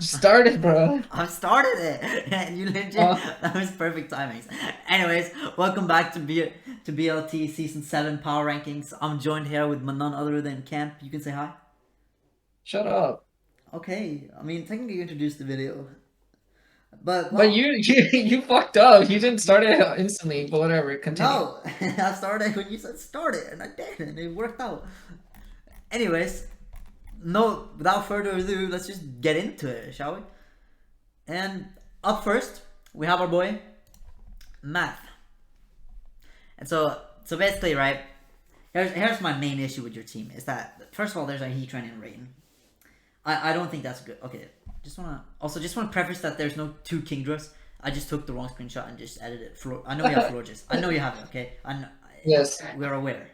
started, bro. I started it, and you legit. Uh, That was perfect timings. Anyways, welcome back to BLT Season 7 Power Rankings. I'm joined here with none other than Camp. You can say hi. Shut up. Okay, I mean, technically you introduced the video, but But well, you fucked up. You didn't start it instantly, but whatever. Continue. no, I started when you said start it, and I did, and it worked out. Anyways, no, without further ado, let's just get into it, shall we? And up first, we have our boy Math. And so basically, right? Here's my main issue with your team is that first of all, there's a heat train and rain. I don't think that's good. Okay, just wanna preface that there's no two Kingdras. I just took the wrong screenshot and just edited it. I know you have Florges. I know you have it. Okay, Yes. we're aware.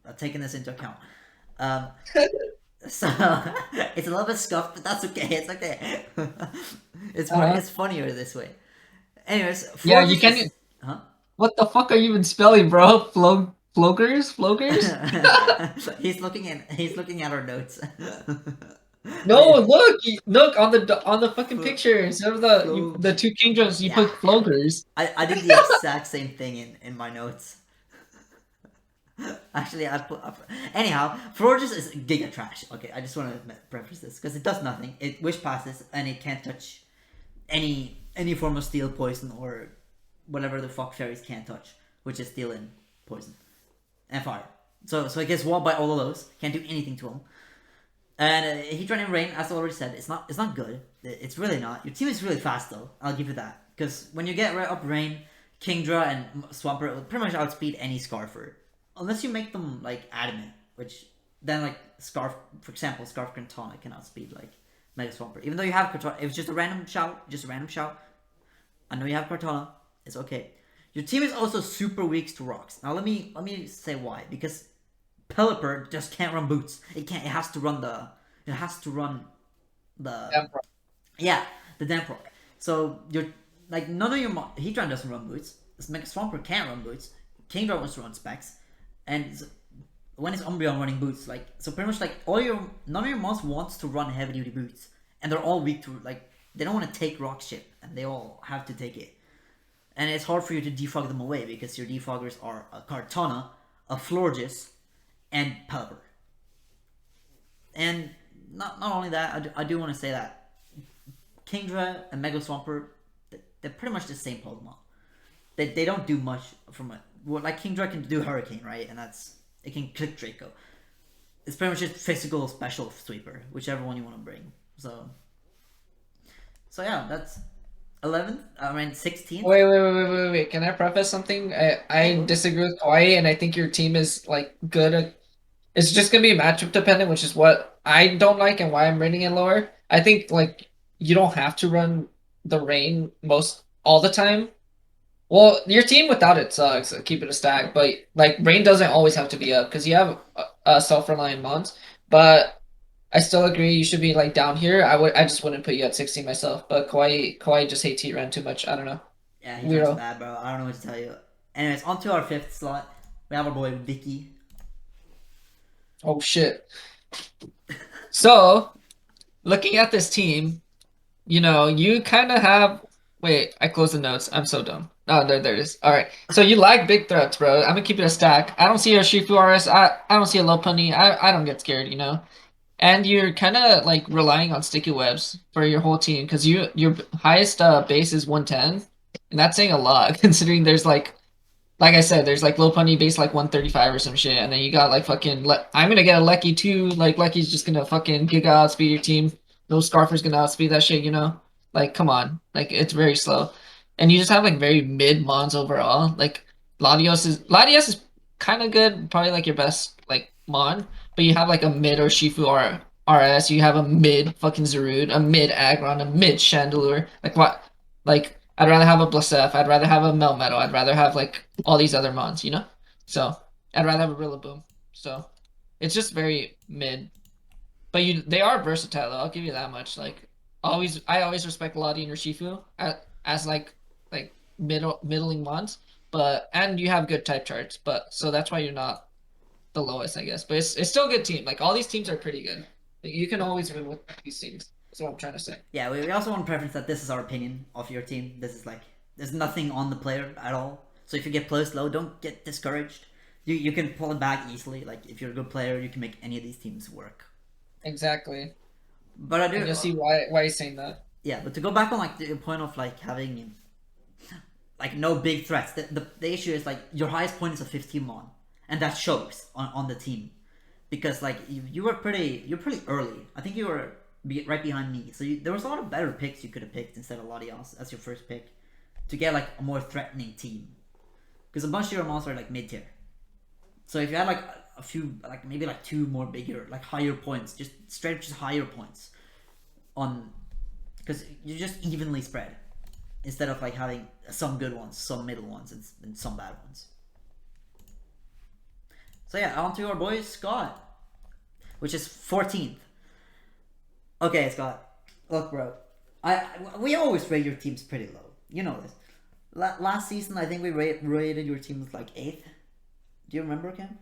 I've taken this into account. Um, so it's a little bit scuffed, but that's okay. It's okay. Uh-huh. It's funnier this way. Anyways, Yeah, you Florges can. is huh? What the fuck are you even spelling, bro? Flogers? Flogers? He's looking at our notes. No, Wait, look on the fucking flo- picture. Instead of the flows. two kingdoms, you Yeah, put flogers. I did the exact same thing in my notes. Actually, anyhow. Florges is giga trash. Okay, I just want to preface this because it does nothing. It wish passes and it can't touch any form of steel, poison, or whatever the fuck fairies can't touch, which is steel and poison and fire. So it gets walled by all of those. Can't do anything to him. And Heat Running Rain, as I already said, it's not good. It's really not. Your team is really fast though. I'll give you that. Because when you get right up Rain, Kingdra and Swampert will pretty much outspeed any Scarfer, unless you make them like adamant, which then like Scarf, for example, Scarf Cortana can outspeed like Mega Swampert. Even though you have Cortana, it was just a random shout, just a random shout. I know you have Cortana. It's okay. Your team is also super weak to rocks. Now let me say why. Because Pelipper just can't run boots. It can't. It has to run the. It has to run the. Yeah, bro. Yeah, the Damprock. So you're like none of your Heatran doesn't run boots. This Mega Swampert can't run boots. Kingdra wants to run specs, and when is Umbreon running boots? Like so, pretty much like all your none of your mons wants to run heavy duty boots, and they're all weak to like they don't want to take rock ship, and they all have to take it. And it's hard for you to defog them away because your defoggers are a Kartana, a Florges, and Pelipper. And not only that, I do want to say that Kingdra and Mega Swampert, they're pretty much the same Pokemon. They don't do much from it. Well, like Kingdra can do Hurricane, right? And it can click Draco. It's pretty much just physical special sweeper, whichever one you want to bring. So yeah, that's 11th. I mean 16th. Wait. Can I preface something? Yeah, I go. disagree with Kawhi, and I think your team is like good. It's just gonna be matchup dependent, which is what I don't like and why I'm rating it lower. I think like you don't have to run the rain most all the time. Well, your team without it sucks. Keep it a stack, but like rain doesn't always have to be up because you have self-reliant mons. But I still agree you should be like down here. I just wouldn't put you at 16 myself. But Kawhi just hates Heat Ran too much. I don't know. Yeah, he runs Weirdo. bad, bro. I don't know what to tell you. Anyways, on to our fifth slot. We have our boy Vicky. Oh shit. So looking at this team, you kind of have. Wait, I closed the notes. I'm so dumb. Oh, there it is. All right. So you like big threats, bro. I'm gonna keep it a stack. I don't see a Shifu RS. I don't see a Lopunny. I don't get scared. And you're kind of like relying on sticky webs for your whole team because your highest base is 110, and that's saying a lot considering there's like I said, there's like low punny base like 135 or some shit, and then you got like fucking. I'm gonna get a Lecky too. Like Lecky's just gonna fucking giga outspeed your team. No Scarfer's gonna outspeed that shit. Like come on, like it's very slow, and you just have like very mid mons overall. Like Latios is kind of good, probably like your best like mon, but you have like a mid or Shifu or RS. You have a mid fucking Zarude, a mid Aggron, a mid Chandelure. Like what? Like I'd rather have a Blasef. I'd rather have a Melmetal. I'd rather have like all these other mons. So I'd rather have a Rillaboom. So it's just very mid. But they are versatile though. I'll give you that much. Like I always respect Lottie and Urshifu as like middling mons. But and you have good type charts. But so that's why you're not the lowest, I guess. But it's still a good team. Like all these teams are pretty good. Like, you can always win with these teams. That's what I'm trying to say. Yeah, we also want to preference that this is our opinion of your team. This is like there's nothing on the player at all. So if you get placed low, don't get discouraged. You can pull it back easily. Like if you're a good player, you can make any of these teams work. Exactly. But I And do, you'll see why he's saying that. yeah. But to go back on like the point of like having like no big threats, the issue is like your highest point is a 15 on, and that shows on the team because like you were you're pretty early. I think you were right behind me, so there was a lot of better picks you could have picked instead of Latios as your first pick to get like a more threatening team because a bunch of your mons are like mid tier. So if you had like a few, like maybe like two more bigger, like higher points, just straight up just higher points on, because you're just evenly spread instead of like having some good ones, some middle ones, and some bad ones. So yeah, on to our boy Scott, which is 14th. Okay, Scott. Look, bro. We always rate your teams pretty low. You know this. Last season, I think we rated your teams like 8th. Do you remember, Cam?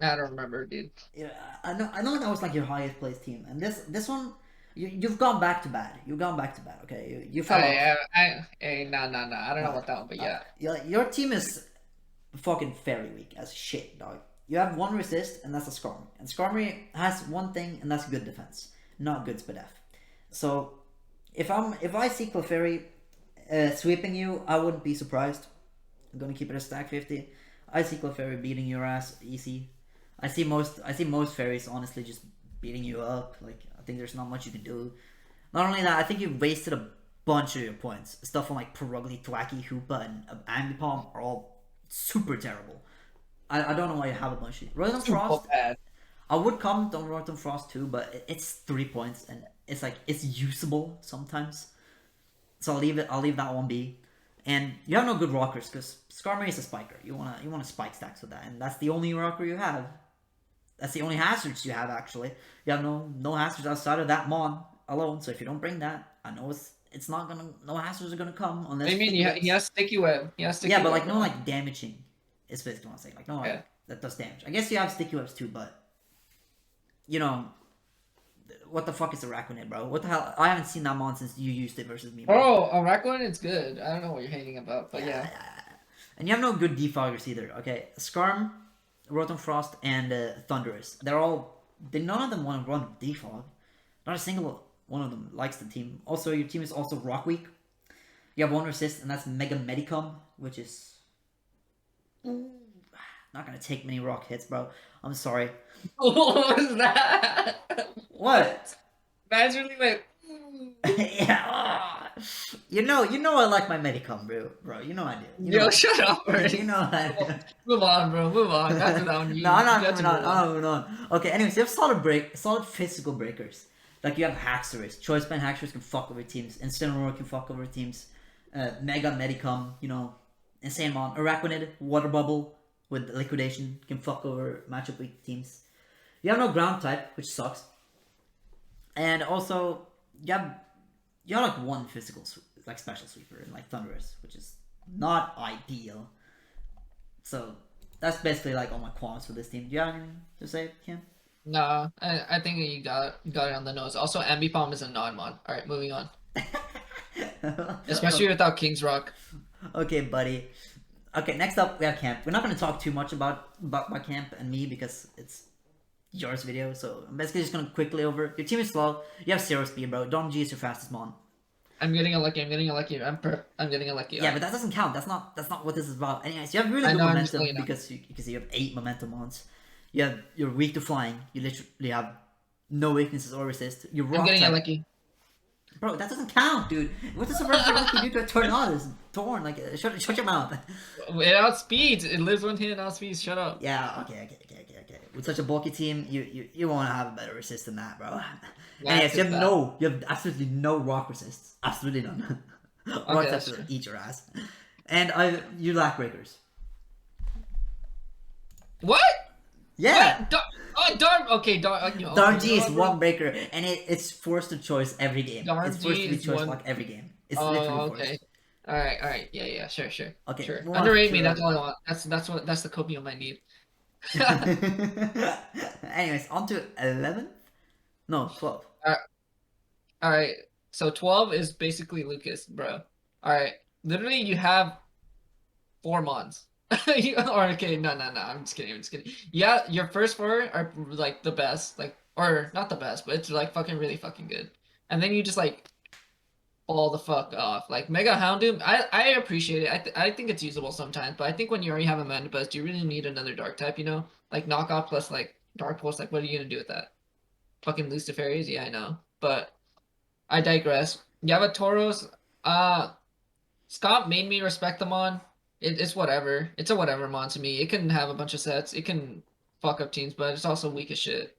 I don't remember, dude. Yeah, I know. I know that was like your highest placed team, and this one, you've gone back to bad. You've gone back to bad. Okay, you fell off. No, no, no. I don't know No, about that one, but yeah. your team is fucking very weak as shit, dog. You have one resist, and that's a Skarmory. And Skarmory has one thing, and that's good defense, not good spadef. So if I see Clefairy sweeping you, I wouldn't be surprised. I'm gonna keep it a stack 50. I see Clefairy beating your ass easy. I see most fairies honestly just beating you up. Like I think there's not much you can do. Not only that, I think you've wasted a bunch of your points. Stuff on like Perugly, Thwacky, Hoopa, and Ambipom are all super terrible. I don't know why you have a bunch of Rotom Super Frost. bad. I would comment on Rotom Frost too, but it's 3 points and it's like it's usable sometimes. So I'll leave that one be. And you have no good rockers because Skarmory is a spiker. You wanna spike stacks with that, and that's the only rocker you have. That's the only hazards you have actually. You have no hazards outside of that mon alone. So if you don't bring that, I know it's not gonna no hazards are gonna come I unless mean, he has sticky web. He has sticky yeah, but web, like no bro. like damaging is basically what I'm saying. Like no Yeah. like that does damage. I guess you have sticky webs too, but you know what the fuck is a Raccoonet, bro? What the hell? I haven't seen that mon since you used it versus me, bro. Oh, a Raccoon is good. I don't know what you're hating about, but Yeah, yeah. yeah. And you have no good defoggers either. Okay, Skarm, Rotom Frost, and Thunderous. None of them want to run defog. Not a single one of them likes the team. Also, your team is also rock weak. You have one resist, and that's Mega Medicom, which is not gonna take many rock hits, bro. I'm sorry. What was that? What? Man's really like, Yeah. You know I like my Medicom, bro. You know I do. You yo, know, shut up you already. know I do. Move on, bro. Move on. That's down you. No, I'm You not got to moving on. move I'm on. not moving on. Okay, anyways, you have solid physical breakers. Like you have Haxorus. Choice Band Haxorus can fuck over teams. Incineroar can fuck over teams. Mega Medicom, Insane Mon. Araquanid, Water Bubble with Liquidation can fuck over matchup weak teams. You have no ground type, which sucks. And also, you have like one physical like special sweeper and like Thunderous, which is not ideal. So that's basically like all my qualms for this team. Do you have anything to say, Kim? Nah, I think you got it on the nose. Also, Ambipom is a non-mod. All right, moving on. Especially without King's Rock. Okay, buddy. Okay, next up we have camp. We're not going to talk too much about my camp and me because it's yours video. So I'm basically just going to quickly over. Your team is slow. You have zero speed, bro. Dom G is your fastest mon. I'm getting a lucky. I'm getting a lucky. I'm getting a lucky. Yeah, but that doesn't count. That's not what this is about. Anyways, you have really I good know. I'm just momentum letting you know. because you have 8 momentum mons. You're weak to flying. You literally have no weaknesses or resist. You're I'm rock getting a type. lucky. Bro, that doesn't count, dude. What does a regular lucky do to a Tornadus? Torn, like shut your mouth. It outspeeds. It lives one hit and outspeeds. Shut up. Yeah, okay. With such a bulky team, you want to have a better resist than that, bro. And yes, That's just that. you have absolutely no rock resists. Absolutely none. Rock that's types true. eat your ass. And you lack breakers. What? Yeah. What? Darn. Okay, Darn. Okay, Darnji is bro. one breaker, and it's forced to choice every game. It's forced Darnji to be is choice one. block every game. It's literally Oh, forced. okay. All right, all right. Yeah. Sure. Okay, Sure. move on Underrate me. to That's all I want. That's the copium I need. Anyways, on to 11th? No, 12th. Uh, All right. So 12 is basically Lucas, bro. All right. Literally, you have 4 months. Or okay, no. I'm just kidding. I'm just kidding. Yeah, your first four are like the best, like or not the best, but it's like fucking really fucking good. And then you just like fall the fuck off. Like Mega Houndoom, I appreciate it. I think it's usable sometimes, but I think when you already have a Mana Buzz, do you really need another Dark type? You know, like knockoff plus like Dark Pulse. Like, what are you gonna do with that? Fucking Luciferias? Yeah, I know, but I digress. Yavatoros, uh, Scott made me respect the mon. It's whatever. It's a whatever mon to me. It can have a bunch of sets. It can fuck up teams, but it's also weak as shit.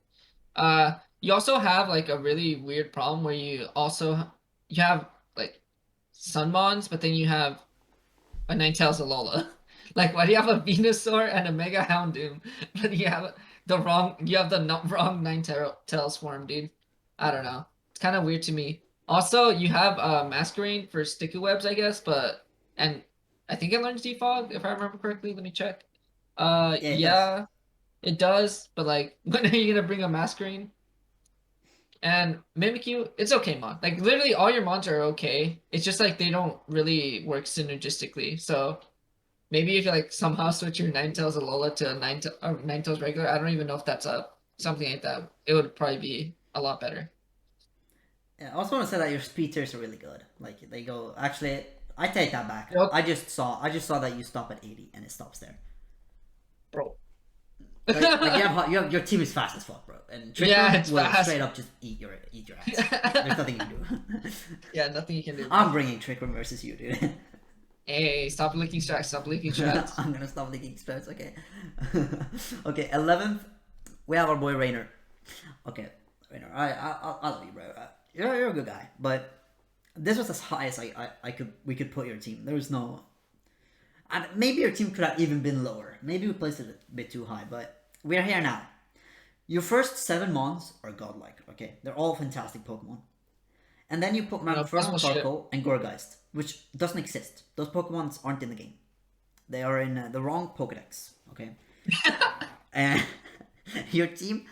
You also have like a really weird problem where you have like Sunmons, but then you have a Ninetales Alola. Like, why do you have a Venusaur and a Mega Houndoom, but you have the no, wrong Ninetales form, dude? I don't know. It's kind of weird to me. Also, you have Masquerain for Sticky Webs, I guess, and I think it learns Defog, if I remember correctly. Let me check. Yeah, it does. Yeah, it does, but like, when are you gonna bring a Masquerain? And Mimikyu, it's okay, mon. Like literally all your mons are okay. It's just like they don't really work synergistically. So maybe if you like somehow switch your Ninetales Alola to a Ninetales regular, I don't even know if that's up. Something like that. It would probably be a lot better. Yeah, I also want to say that your speed tiers are really good. Like they go. Actually, I take that back. Yep, I just saw that you stop at 80 and it stops there. bro. Like your team is fast as fuck, bro. And Trick Yeah, Room it's will straight fast. up just eat your ass. There's nothing you can do. Yeah, nothing you can do, bro. I'm bringing Trick Room versus you, dude. Hey, stop leaking strats. Stop leaking strats. I'm gonna stop leaking spells. Okay. Okay. 11th, we have our boy Rainer. Okay, Rainer. I love you, bro. You're a good guy, but this was as high as I could we could put your team. There was no. And maybe your team could have even been lower. Maybe we placed it a bit too high, but we're here now. Your first 7 mons are godlike, okay? They're all fantastic Pokemon. And then you put You know, Infernal Cosmo shit. Charcoal and Gorgeist, which doesn't exist. Those Pokemons aren't in the game. They are in the wrong Pokedex, okay? And your team,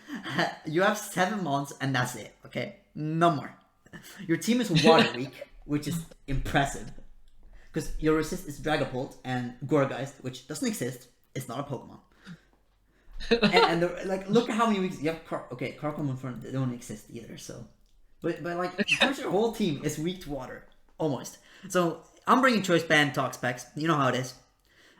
you have 7 mons and that's it, okay? No more. Your team is Water Weak, which is impressive. Because your resist is Dragapult and Gourgeist, which doesn't exist. It's not a Pokemon. Like, look at how many weeks you have. Okay, Carcom and Fern, they don't exist either. So, but like, pretty much your whole team is weak to water, almost. So I'm bringing Choice Band Talk Specs. You know how it is.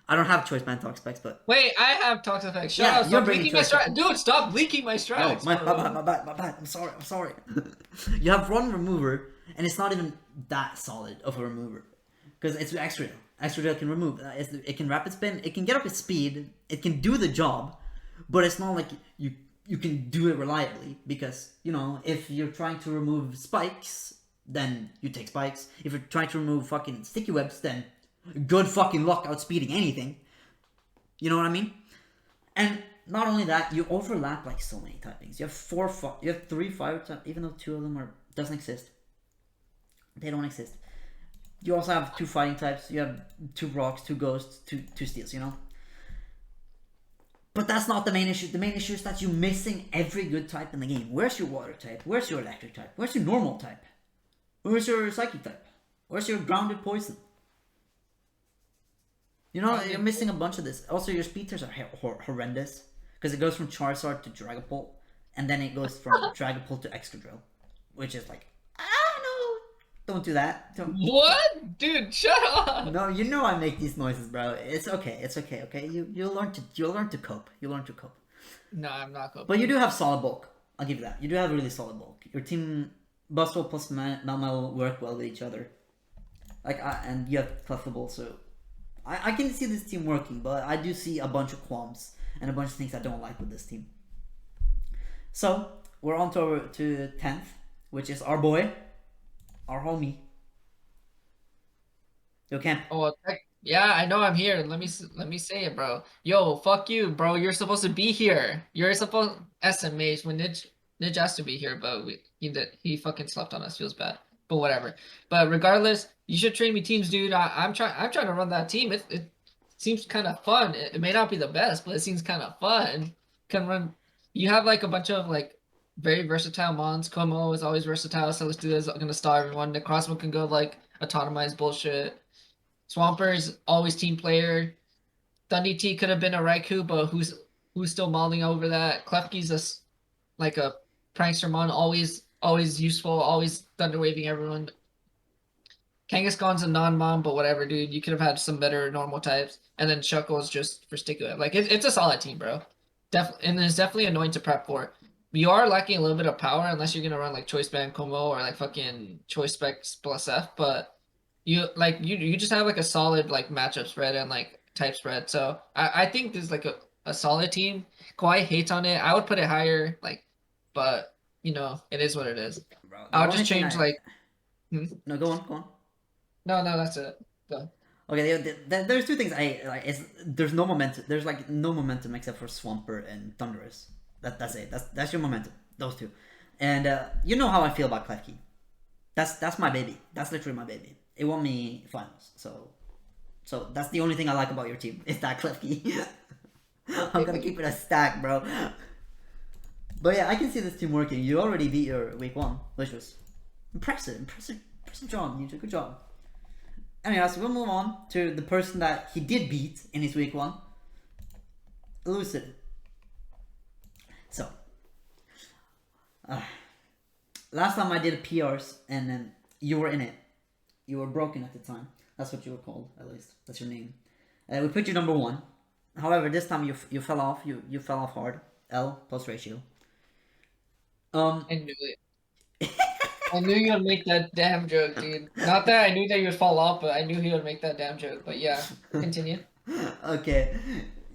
I don't have Choice Band Talk Specs, but Wait, I have Toxic Effect. Shut yeah, up. you're Stop bringing leaking my Choice Band. strats. Dude, stop leaking my Oh, strats, my bad, bro. my bad, my bad. I'm sorry, I'm sorry. You have Run Remover, and it's not even that solid of a remover. Because it's Extra Drill. Extra Drill can remove. It can Rapid Spin, it can get up its speed, it can do the job, but it's not like you can do it reliably. Because, you know, if you're trying to remove spikes, then you take spikes. If you're trying to remove fucking sticky webs, then good fucking luck outspeeding anything. You know what I mean? And not only that, you overlap like so many typings. You have you have 3 fire types, even though 2 of them are doesn't exist. They don't exist. You also have 2 fighting types. You have 2 rocks, 2 ghosts, two steels. You know. But that's not the main issue. The main issue is that you're missing every good type in the game. Where's your water type? Where's your electric type? Where's your normal type? Where's your psychic type? Where's your grounded poison? You know, you're missing a bunch of this. Also, your speed tiers are horrendous. Because it goes from Charizard to Dragapult. And then it goes from Dragapult to Excadrill. Which is like, ah, no. Don't do that. Don't. What? Dude, shut up. No, you know I make these noises, bro. It's okay. It's okay. Okay, you'll learn to cope. You'll learn to cope. No, I'm not But you coping. do have solid bulk. I'll give you that. You do have really solid bulk. Your team Bustle plus Melmel work well with each other. And you have Clefable, so I can see this team working, but I do see a bunch of qualms and a bunch of things I don't like with this team. So we're on to 10th, which is our boy, our homie. Okay. Oh, yeah, I know I'm here. Let me say it, bro. Yo, fuck you, bro. You're supposed to be here. You're supposed SMH when Nidge has to be here, but he fucking slept on us. Feels bad, but whatever. But regardless, you should train me teams, dude. I'm trying to run that team. It seems kind of fun. It may not be the best, but it seems kind of fun. Can run. You have like a bunch of like very versatile mons. Como is always versatile. Celestia is gonna star everyone. The Crossbow can go like autonomized bullshit. Swamper's always team player. Dundee T could have been a Raikou, but who's still mulling over that? Klefki's like a prankster mon, always useful, always thunder waving everyone. Kangaskhan's a non-mom, but whatever, dude. You could have had some better normal types. And then Shuckle's just for stick with it. Like it's a solid team, bro. Definitely, and it's definitely annoying to prep for. You are lacking a little bit of power unless you're gonna run like Choice Band Como or like fucking Choice Specs plus F, but you just have like a solid like matchup spread and like type spread. So I think this is like a solid team. Kawhi hates on it. I would put it higher, like, but it is what it is. Bro, the I'll only just thing change I like hmm? no go on, go on. No, that's it. Go. Okay, there's two things I like. There's no momentum. There's like no momentum except for Swamper and Thunderous. That's it. That's your momentum. Those two, and you know how I feel about Klefki. That's my baby. That's literally my baby. It won me finals. So that's the only thing I like about your team is that Klefki. I'm gonna keep it a stack, bro. But yeah, I can see this team working. You already beat your week one, which was impressive job. You did a good job. Anyways, we'll move on to the person that he did beat in his week one, Lucid. So, last time I did PRs and then you were in it. You were broken at the time. That's what you were called, at least. That's your name. We put you number one. However, this time you fell off. You fell off hard. L plus ratio. I knew it. I knew you would make that damn joke, dude. Not that I knew that you would fall off, but I knew he would make that damn joke. But yeah, continue. Okay.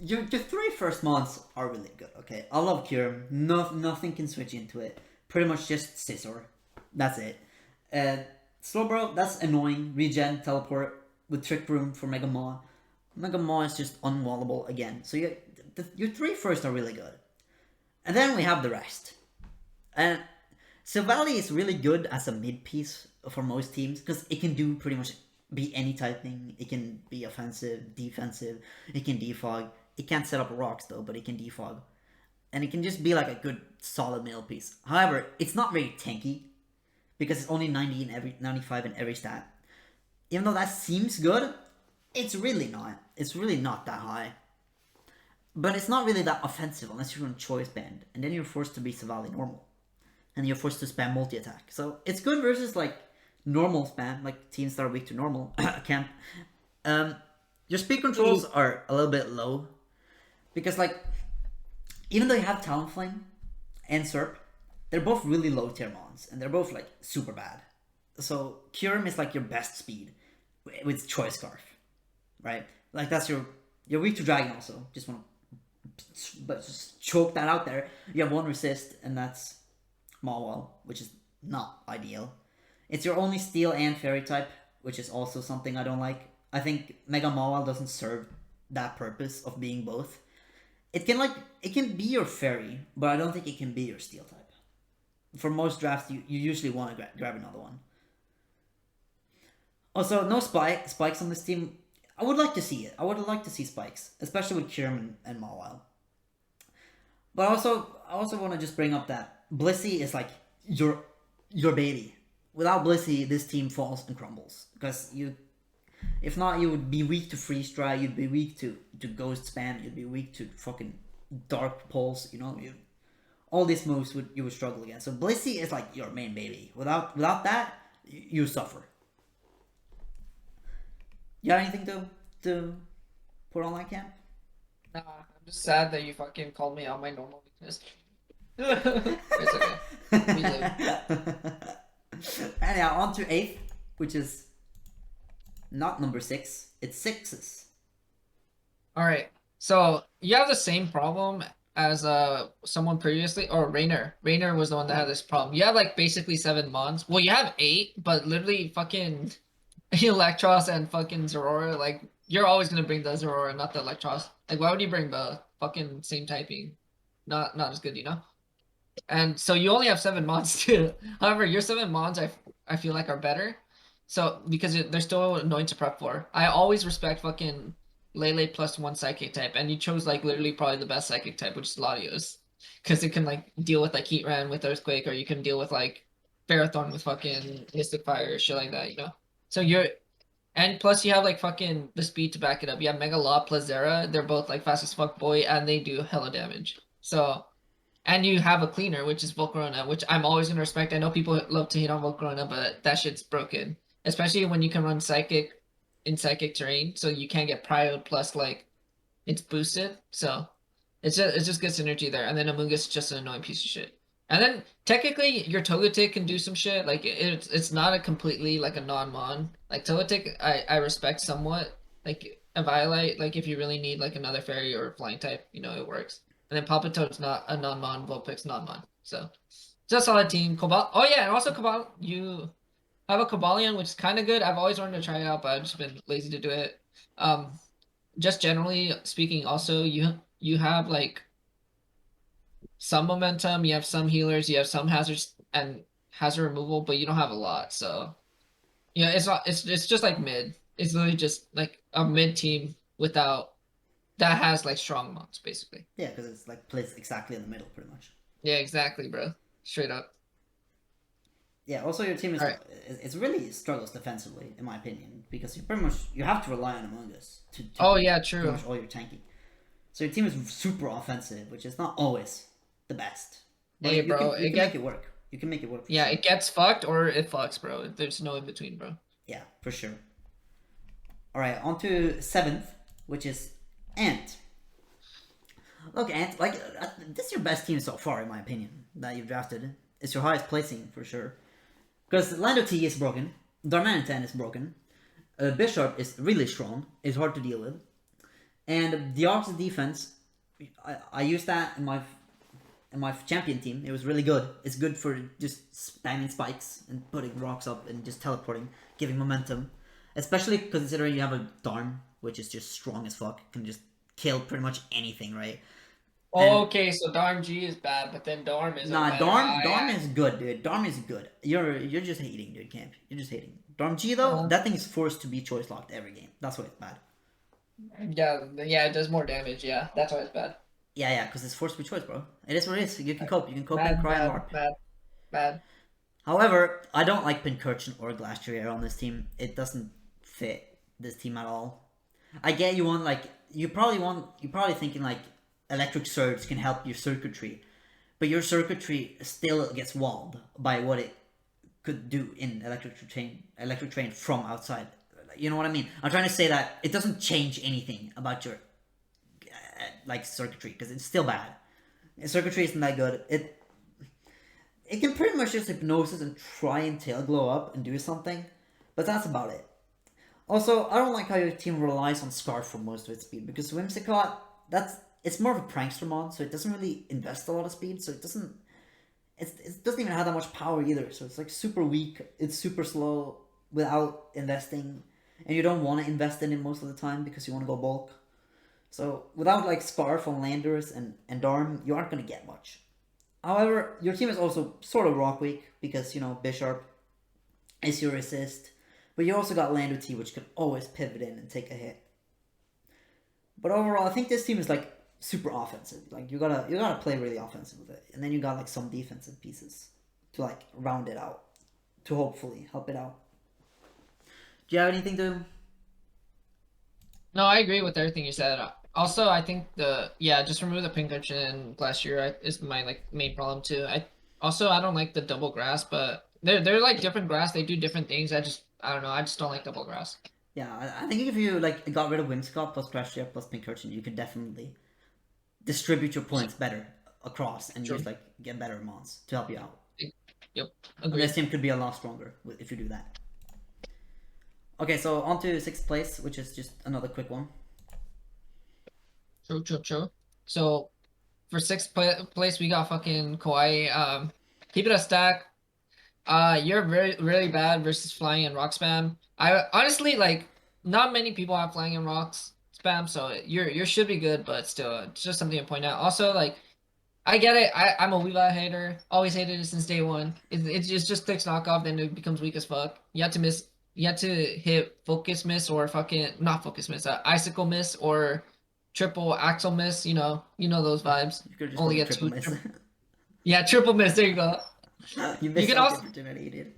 Your three first months are really good, okay? I love Cure. Nothing can switch into it. Pretty much just Scissor. That's it. Slowbro, that's annoying. Regen, teleport, with Trick Room for Mega Maw. Mega Maw is just unwallable again. So your three first are really good. And then we have the rest. And Silvally is really good as a mid piece for most teams because it can do pretty much be any typing. It can be offensive, defensive. It can defog. It can't set up rocks though, but it can defog, and it can just be like a good solid middle piece. However, it's not very tanky because it's only 90 in every 95 in every stat. Even though that seems good, it's really not. It's really not that high. But it's not really that offensive unless you're on choice band, and then you're forced to be Silvally normal. And you're forced to spam multi-attack. So it's good versus like normal spam, like teams that are weak to normal camp. Your speed controls are a little bit low because like even though you have Talonflame and Serp, they're both really low tier mons and they're both like super bad. So Kyurem is like your best speed with Choice Scarf, right? Like that's you're weak to Dragon also. Just want to but just choke that out there. You have one resist and that's Mawile, which is not ideal. It's your only steel and fairy type, which is also something I don't like. I think Mega Mawile doesn't serve that purpose of being both. It can be your fairy, but I don't think it can be your steel type. For most drafts, you usually want to grab another one. Also, no spikes on this team. I would like to see it. I would like to see spikes, especially with Kyurem and Mawile. But I also want to just bring up that Blissey is like your baby. Without Blissey, this team falls and crumbles because if not, you would be weak to freeze dry. You'd be weak to ghost spam. You'd be weak to fucking dark pulse. All these moves you would struggle against. So Blissey is like your main baby. Without that, you suffer. You got anything to put on that camp? Nah, I'm just sad that you fucking called me out my normal weakness. It's okay. We live. Anyhow, on to eighth, which is not number 6. It's sixes. All right. So you have the same problem as someone previously, or Rainer. Rainer was the one that had this problem. You have like basically 7 mons. Well, you have 8, but literally fucking Electros and fucking Zerora. Like you're always gonna bring the Zerora, not the Electros. Like why would you bring the fucking same typing? Not as good. And so you only have 7 mons too. However, your 7 mons I feel like are better. So because they're still annoying to prep for. I always respect fucking Lele plus 1 psychic type, and you chose like literally probably the best psychic type, which is Latios. because it can like deal with like heat ran with earthquake, or you can deal with like Ferrothorn with fucking Mystic Fire or shit like that, you know. So you're and plus you have like fucking the speed to back it up. You have Mega Law plus Zera. They're both like fast as fuck boy, and they do hella damage. So and you have a cleaner, which is Volcarona, which I'm always gonna respect. I know people love to hate on Volcarona, but that shit's broken. Especially when you can run Psychic in Psychic terrain, so you can't get Prio plus like it's boosted. So it's just good synergy there. And then Amoonguss is just an annoying piece of shit. And then technically your Togetic can do some shit. Like it's not a completely like a non-mon. Like Togetic I respect somewhat. Like a Violite, like if you really need like another fairy or flying type, you know, it works. And then Palpitoad's not a non-mon, Vulpix non-mon. So just a solid team. Cobalt. Oh yeah, and also Cobalt, you have a Cobalion, which is kind of good. I've always wanted to try it out, but I've just been lazy to do it. Just generally speaking, also you have like some momentum, you have some healers, you have some hazards and hazard removal, but you don't have a lot. So yeah, it's not it's just like mid. It's literally just like a mid team without that has like strong mods basically. Yeah, because it's like placed exactly in the middle, pretty much. Yeah, exactly, bro. Straight up. Yeah. Also, your team is All right. it's really struggles defensively, in my opinion, because you pretty much you have to rely on Among Us to Oh do yeah, pretty true. much all your tanking. So your team is super offensive, which is not always the best, Hey, but bro, you it can make get it work. You can make it work for yeah, sure. it gets fucked or it fucks, bro. There's no in between, bro. Yeah, for sure. All right, on to seventh, which is Ant. Look, Ant, like this is your best team so far, in my opinion, that you've drafted. It's your highest placing for sure. Because Lando T is broken, Darmanitan is broken, Bishop is really strong, is hard to deal with, and the Ox defense. I used that in my champion team. It was really good. It's good for just spamming spikes and putting rocks up and just teleporting, giving momentum. Especially considering you have a Darm, which is just strong as fuck, can just kill pretty much anything, right? And Okay, so Darm G is bad, but then Darm is a nah, better. Darm is good, dude. Darm is good. You're just hating, dude. Camp. You're just hating. Darm G though, Uh, that thing is forced to be choice locked every game. That's why it's bad. yeah, it does more damage. Yeah, that's why it's bad. Yeah, yeah, because it's forced to be choice, bro. It is what it is. You can cope. You can cope and Bad, cry and bad, LARP. bad, bad. However, I don't like Pincurchin or Glastrier on this team. It doesn't fit this team at all. I get you want like you're probably thinking like electric surge can help your circuitry, but your circuitry still gets walled by what it could do in electric train from outside. You know what I mean? I'm trying to say that it doesn't change anything about your like circuitry because it's still bad. Circuitry isn't that good. It can pretty much just hypnosis and try and tail glow up and do something, but that's about it. Also, I don't like how your team relies on Scarf for most of its speed because Whimsicott, it's more of a prankster mod, so it doesn't really invest a lot of speed, so it doesn't even have that much power either. So it's like super weak. It's super slow without investing, and you don't want to invest in it most of the time because you want to go bulk. So without like Scarf on Landers and Darm, you aren't gonna get much. However, your team is also sort of rock weak because you know Bisharp is your assist, but you also got Lando T, which can always pivot in and take a hit. But overall, I think this team is like super offensive. Like you gotta play really offensive with it, and then you got like some defensive pieces to like round it out to hopefully help it out. Do you have anything to? No, I agree with everything you said. Also, I think the yeah, just remove the Pinkerton last year is my like main problem too. I don't like the double grass, but they're like different grass. They do different things. I don't know. I just don't like double grass. Yeah, I think if you like got rid of Whimsicott plus Crashia plus Pincurchin, you could definitely distribute your points better across and use True. like get better mons to help you out. Yep. And this Agreed. team could be a lot stronger if you do that. Okay, so on to sixth place, which is just another quick one. True. True. True. So for place, we got fucking Kawhi. Keep it a stack. You're very really bad versus flying and rock spam. I honestly like not many people have flying and rocks spam, so you should be good, but still, it's just something to point out. Also, like I get it. I'm a Weavile hater. Always hated it since day one. It just clicks knockoff, then it becomes weak as fuck. You have to miss. You have to hit focus miss or fucking not focus miss. Icicle miss or triple axle miss. You know those vibes. You could just call Only it get triple two. miss. Yeah, triple miss. There you go. You You missed can out the also opportunity, dude.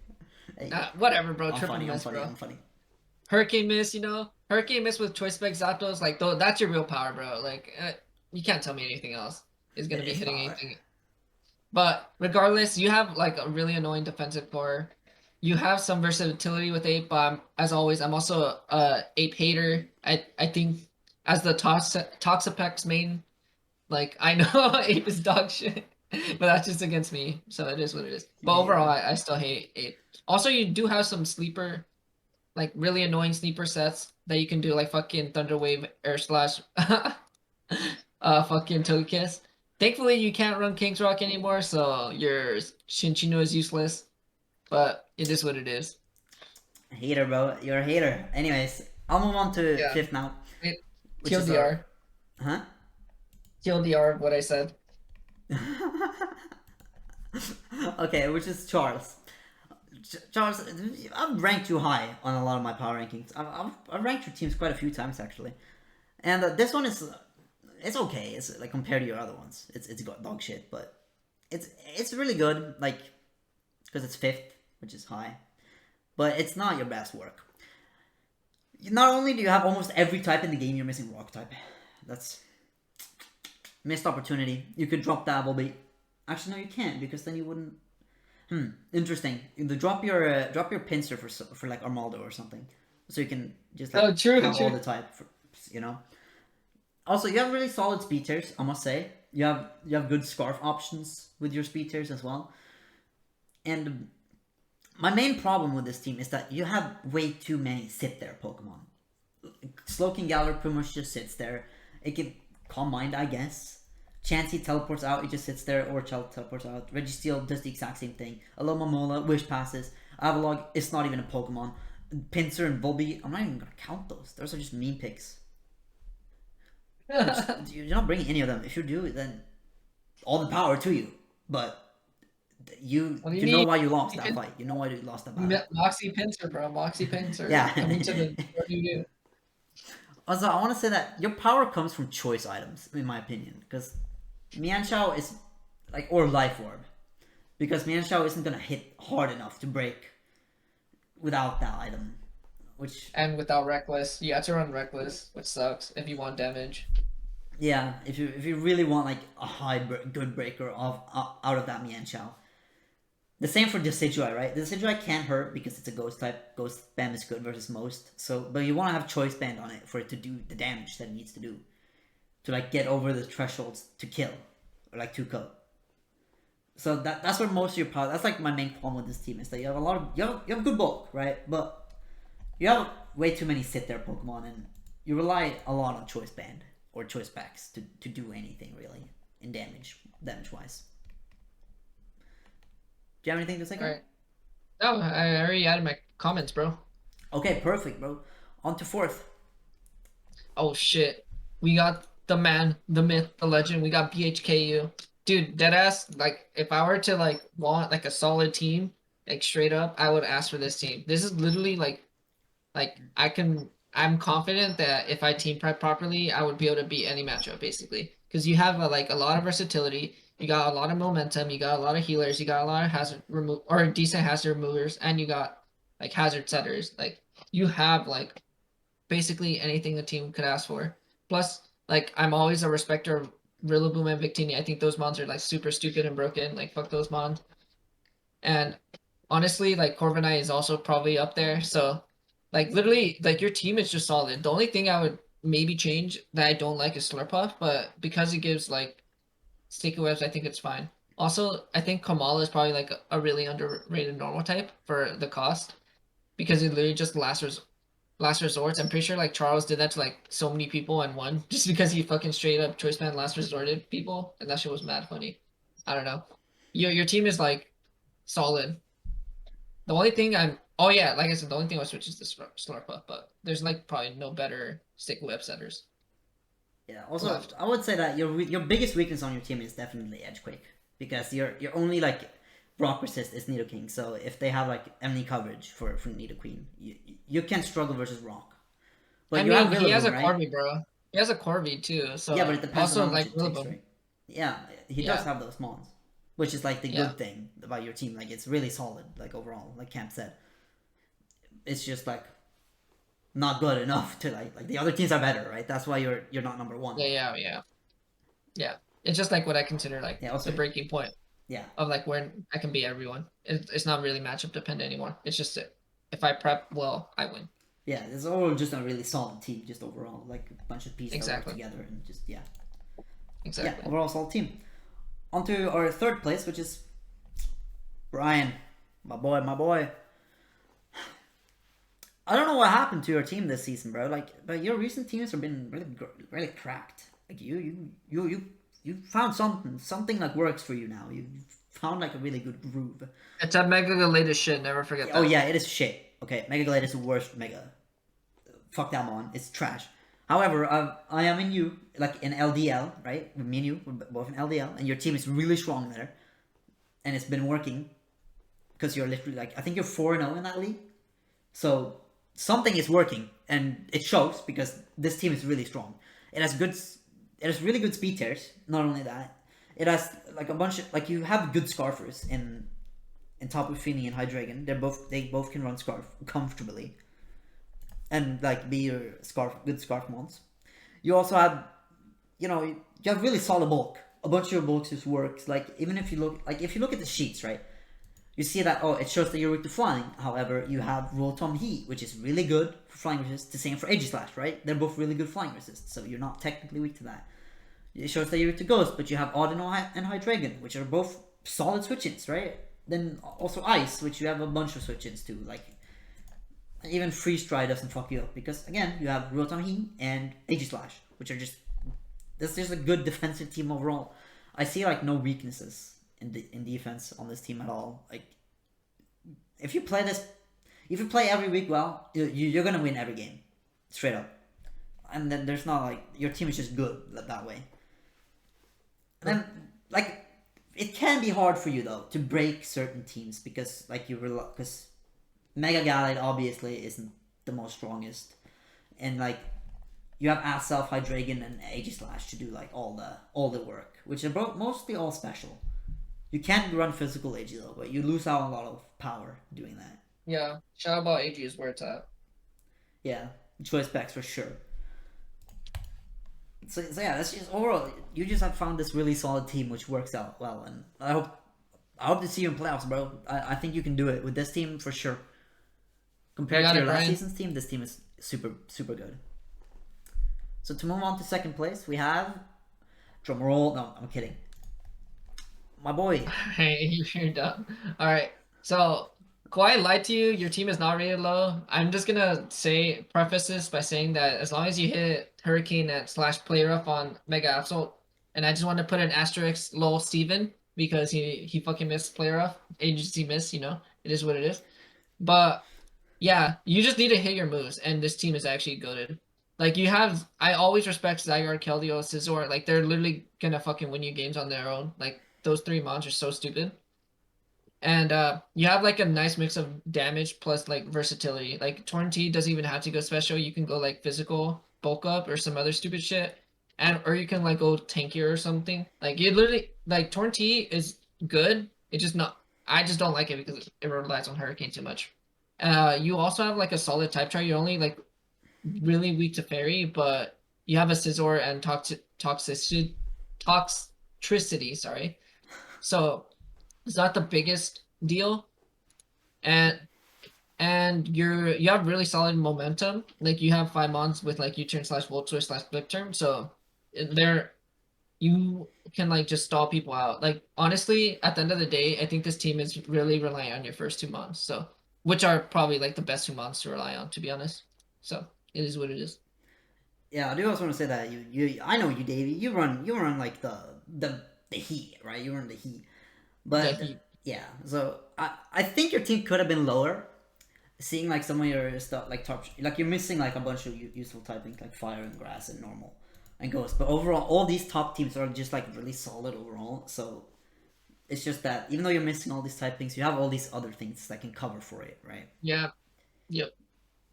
Hey, whatever, bro. I'm Triple funny. I'm miss, funny. bro. I'm funny. Hurricane miss. Hurricane miss with choice spec Zapdos. Like, though, that's your real power, bro. Like, you can't tell me anything else is It gonna be is hitting power. anything. But regardless, you have like a really annoying defensive core. You have some versatility with Ape, but as always, I'm also a Ape hater. I think as the Toxapex main, like I know Ape is dog shit, but that's just against me, so it is what it is. But overall, Yeah. I still hate Ape. Also, you do have some sleeper, like really annoying sleeper sets that you can do, like fucking Thunder Wave, Air Slash, fucking Togekiss. Thankfully, you can't run King's Rock anymore, so your Shinchino is useless. But it is what it is. Hater, bro. You're a hater. Anyways, I'll move on to Yeah. fifth now, It, which is our. TLDR. Huh? TLDR of what I said. Okay, which is Charles. Charles, I've ranked you high on a lot of my power rankings. I've ranked your teams quite a few times actually, and this one is it's okay. It's like compared to your other ones, it's got dog shit, but it's really good. Like because it's fifth, which is high, but it's not your best work. Not only do you have almost every type in the game, you're missing rock type. That's missed opportunity. You could drop Dabble, but actually no, you can't because then you wouldn't. Interesting. Drop your pincer for like Armaldo or something, so you can just like Oh, true, have all true. the type. You know. Also, you have really solid speed tiers. I must say, you have good scarf options with your speed tiers as well. And my main problem with this team is that you have way too many sit there Pokemon. Slowking Galar pretty much just sits there. It can Calm Mind, I guess. Chansey teleports out, it just sits there, or Child teleports out. Registeel does the exact same thing. Alomomola, Wish passes. Avalog, it's not even a Pokemon. Pinsir and Volbeat, I'm not even gonna count those. Those are just meme picks. Which you're not bringing any of them. If you do, then all the power to you. But you What do you you know mean? why you lost that fight. You know why you lost that battle. Moxie Pincer, bro. Moxie Pincer. Yeah. Coming to the what do you do? Also, I want to say that your power comes from choice items, in my opinion, because Mianshao is like or Life Orb, because Mianshao isn't gonna hit hard enough to break without that item, which And without Reckless, you have to run Reckless, which sucks if you want damage. yeah, if you really want like a good breaker of out of that Mianshao. The same for Decidueye, right? The Decidueye can't hurt because it's a ghost type. Ghost spam is good versus most. So, but you want to have choice band on it for it to do the damage that it needs to do to like get over the thresholds to kill or like to kill. So that's where most of your power. That's like my main problem with this team is that you have a lot of you have good bulk, right? But you have way too many sit there Pokemon, and you rely a lot on choice band or choice packs to do anything really in damage wise. Do you have anything to say, All Carl? right. No, I already added my comments, bro. Okay, perfect, bro. On to fourth. Oh shit. We got the man, the myth, the legend. We got BHKU. Dude, deadass, like if I were to like want like a solid team, like straight up, I would ask for this team. This is literally like I'm confident that if I team prep properly, I would be able to beat any matchup basically. Because you have like a lot of versatility, you got a lot of momentum, you got a lot of healers, you got a lot of hazard remove or decent hazard removers, and you got like hazard setters. Like you have like basically anything the team could ask for. Plus, like I'm always a respecter of Rillaboom and Victini. I think those mons are like super stupid and broken. Like fuck those mons. And honestly, like Corviknight is also probably up there. So like literally, like your team is just solid. The only thing I would maybe change that I don't like is Slurpuff, but because it gives like sticky webs, I think it's fine. Also, I think Kamala is probably like a really underrated normal type for the cost because it literally just last resorts. I'm pretty sure like Charles did that to like so many people and won just because he fucking straight up choice man last resorted people, and that shit was mad funny. I don't know. Your team is like solid. The only thing I'm oh yeah, like I said, the only thing I would switch is the Slurpuff, but there's like probably no better stick web setters Yeah. Also, left. I would say that your biggest weakness on your team is definitely Edgequake because your only like rock resist is Nidoking. So if they have like any coverage for Nidoqueen, you can struggle versus rock. I But you have mean, he has Rillaboom, a right? Corby, bro. He has a Corby too, Yeah, but it so depends on how also much like it takes, Rillaboom. right? Yeah, he does Yeah, have those mons, which is like the yeah, good thing about your team. Like it's really solid, like overall, like Camp said. It's just like not good enough to like the other teams are better, right? That's why you're not number one. yeah, yeah, yeah, yeah. It's just like what I consider like Yeah. the Also, breaking point yeah, of like where I can beat everyone. It's not really matchup dependent anymore. It's just if I prep well, I win. yeah. It's all just a really solid team, just overall, like a bunch of pieces that work Exactly, together and just yeah, yeah. exactly. Overall solid team. On to our third place, which is Brian, my boy, my boy. I don't know what happened to your team this season, bro. Like, but your recent teams have been really, really cracked. Like you found something that works for you now. You found like a really good groove. It's that mega the latest shit. Never forget Oh that. yeah, it is shit. Okay, Mega Glade is the worst Mega. Fuck that mon. It's trash. However, I am in you, like in LDL, right? Me and you, we're both in LDL, and your team is really strong there, and it's been working because you're literally like I think you're 4-0 in that league. So something is working, and it shows because this team is really strong. It has good, it has really good speed tears. Not only that, it has like a bunch of like you have good scarfers in Tapu Fini and Hydreigon. They both can run scarf comfortably, and like be your scarf mons. You also have you have really solid bulk. A bunch of your bulks just works. Like even if you look at the sheets, right? You see that it shows that you're weak to flying. However, you have Rotom Heat, which is really good for flying resist. The same for Aegislash, right? They're both really good flying resist, so you're not technically weak to that. It shows that you're weak to Ghost, but you have Audino and Hydreigon, which are both solid switch-ins, right? Then also Ice, which you have a bunch of switch-ins to. Like even Freeze Dry doesn't fuck you up because again you have Rotom Heat and Aegislash, which are just this is a good defensive team overall. I see like no weaknesses in defense on this team at all. Like if you play this, if you play every week well, you're gonna win every game, straight up. And then there's not like your team is just good that way. And then like it can be hard for you though to break certain teams because like because Mega Gallade obviously isn't the most strongest, and like you have Aself, Hydreigon, and Aegislash to do like all the work, which are mostly all special. You can run physical AG though, but you lose out a lot of power doing that. Yeah, Shadow Ball AG is where it's at. Yeah, choice packs for sure. So yeah, that's just overall. You just have found this really solid team which works out well, and I hope to see you in playoffs, bro. I think you can do it with this team for sure. You Compared to got your it, last Brian. season's team, this team is super good. So to move on to second place, we have drum roll. No, I'm kidding. My boy. Hey, you're done. All right. So, Kawhi lied to you. Your team is not rated low. I'm just gonna preface this by saying that as long as you hit Hurricane at slash play rough on Mega Absol, and I just want to put an asterisk low Steven because he fucking missed play rough. Agency miss, it is what it is. But yeah, you just need to hit your moves, and this team is actually goated. Like I always respect Zygarde, Keldeo, Scizor. Like they're literally gonna fucking win you games on their own. Like those three mons are so stupid. And you have like a nice mix of damage plus like versatility. Like Torrent doesn't even have to go special. You can go like physical, bulk up, or some other stupid shit. And or you can like go tankier or something. Like you literally like Torrent is good. It's just not I just don't like it because it relies on Hurricane too much. You also have like a solid type chart. You're only like really weak to fairy, but you have a Scizor and toxicity, sorry. So it's not the biggest deal. And you have really solid momentum. Like you have 5 mons with like U-turn slash volt switch slash blip turn. So there you can like just stall people out. Like honestly, at the end of the day, I think this team is really relying on your first 2 mons. So which are probably like the best 2 mons to rely on, to be honest. So it is what it is. Yeah, I do also want to say that you I know you, Davey. You run like the heat, right? You run the heat, The but Heat. yeah. So I think your team could have been lower. Seeing like some of your stuff like top, like you're missing like a bunch of useful typings like fire and grass and normal and ghost. But overall, all these top teams are just like really solid overall. So it's just that even though you're missing all these typings, you have all these other things that can cover for it, right? Yeah. Yep.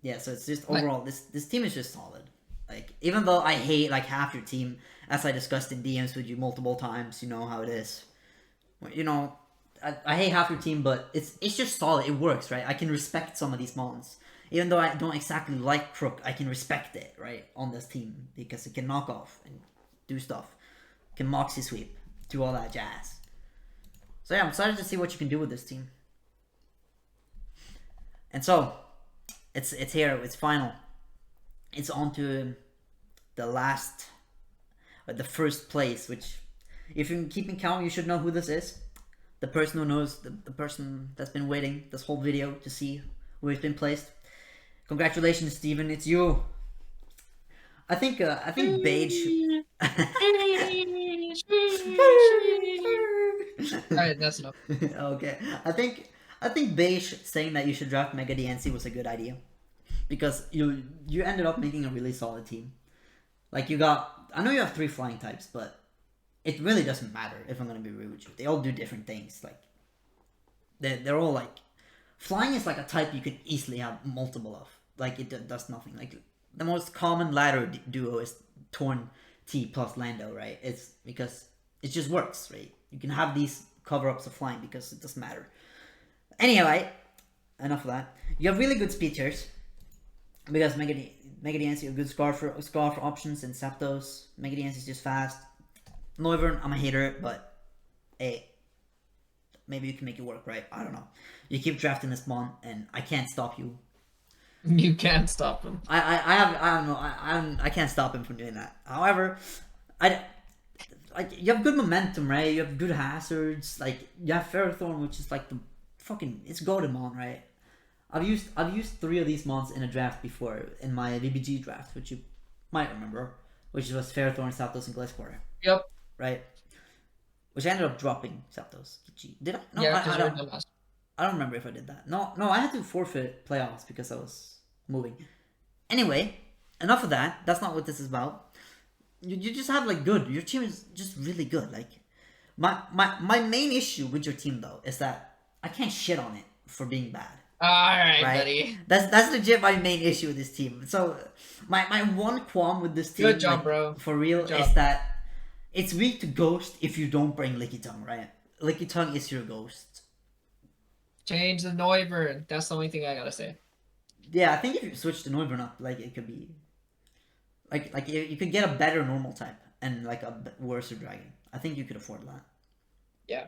Yeah. So it's just Like overall this team is just solid. Like, even though I hate like half your team, as I discussed in DMs with you multiple times, you know how it is. You know, I hate half your team, but it's just solid. It works, right? I can respect some of these mons. Even though I don't exactly like Crook, I can respect it, right, on this team because it can knock off and do stuff, can moxie sweep, do all that jazz. So yeah, I'm excited to see what you can do with this team. And so, it's here, it's final. It's on to the last, the first place, which, if you're keeping count, you should know who this is. The person who knows, the person that's been waiting this whole video to see where it's been placed. Congratulations, Steven, it's you. I think Beige. All right, that's enough. Okay, I think Beige saying that you should draft Mega DNC was a good idea because you ended up making a really solid team. Like you got, I know you have 3 flying types, but it really doesn't matter if I'm gonna be real with you. They all do different things. Like they're all like, flying is like a type you could easily have multiple of. Like it does nothing. Like the most common ladder duo is Torn T plus Lando, right? It's because it just works, right? You can have these cover ups of flying because it doesn't matter. Anyway, enough of that. You have really good speed tiers because Mega DNC a good scar for options and Zapdos. Mega DNC is just fast. Noivern, I'm a hater, but hey, maybe you can make it work, right? I don't know. You keep drafting this mon, and I can't stop you. You can't stop him. I don't know. I can't stop him from doing that. However, I like you have good momentum, right? You have good hazards. Like you have Ferrothorn, which is like the fucking it's golden mon, right? I've used 3 of these mons in a draft before in my VBG draft, which you might remember, which was Ferrothorn, Zapdos, and Gliscor, Yep. right? Which I ended up dropping Zapdos. Did I? No, Yeah, I because you're a don't. dumbass. I don't remember if I did that. No, I had to forfeit playoffs because I was moving. Anyway, enough of that. That's not what this is about. You just have like good. Your team is just really good. Like my main issue with your team though is that I can't shit on it for being bad. All right, Right? buddy. That's legit my main issue with this team. So my one qualm with this team, Good job, like bro. for real, Good is job. that it's weak to Ghost if you don't bring Licky Tongue, right? Licky Tongue is your Ghost. Change the Noivern. That's the only thing I gotta say. Yeah, I think if you switch to Noivern up, like it could be like you could get a better normal type and like a worse dragon. I think you could afford that. Yeah,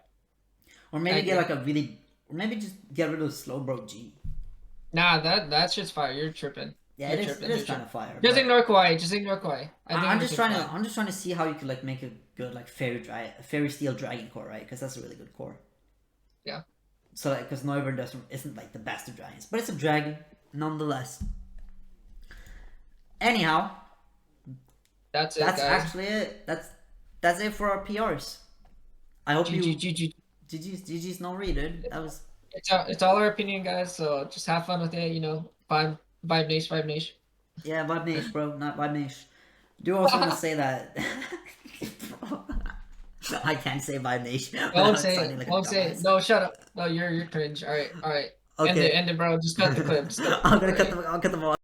Or I maybe get agree. like a really, or maybe just get rid of Slowbro G. Nah, that's just fire. You're tripping. Yeah, You're it is. tripping. It You're is kind tripping. of fire, Just but ignore Kawhi. Just ignore Kawhi. I think I'm just everything's trying to. fine. I'm just trying to see how you could like make a good like fairy steel dragon core, right? Because that's a really good core. Yeah, So like, because Noivern doesn't isn't like the best of dragons, but it's a dragon nonetheless. Anyhow, that's it, that's guys. actually it. That's it for our PRs. I hope GG, you GG. GG's no read, dude. That was It's all our opinion, guys. So just have fun with it. Vibe nation, vibe nation. yeah, Vibe Nation, bro, not Vibe Nation. Do also want to say that I can't say Vibe Nation Don't without say sounding it. like a Don't say it. dumbass. No, shut up. No, you're cringe. All right, all right. Okay, End it, bro. Just cut the clip. Just cut the I'm clip gonna cut already. the I'll cut the